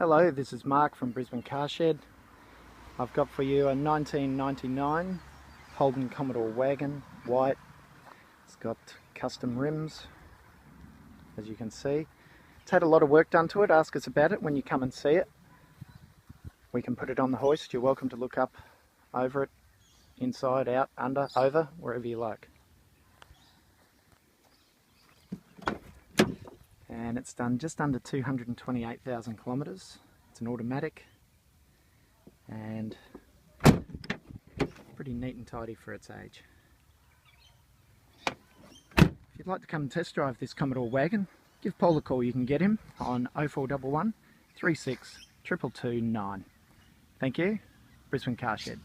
Hello, this is Mark from Brisbane Car Shed. I've got for you a 1999 Holden Commodore Wagon, white. It's got custom rims, as you can see. It's had a lot of work done to it. Ask us about it when you come and see it. We can put it on the hoist. You're welcome to look up over it, inside, out, under, over, wherever you like. And it's done just under 228,000 kilometres. It's an automatic and pretty neat and tidy for its age. If you'd like to come and test drive this Commodore Wagon, give Paul a call. You can get him on 0411 36 222 9. Thank you, Brisbane Car Shed.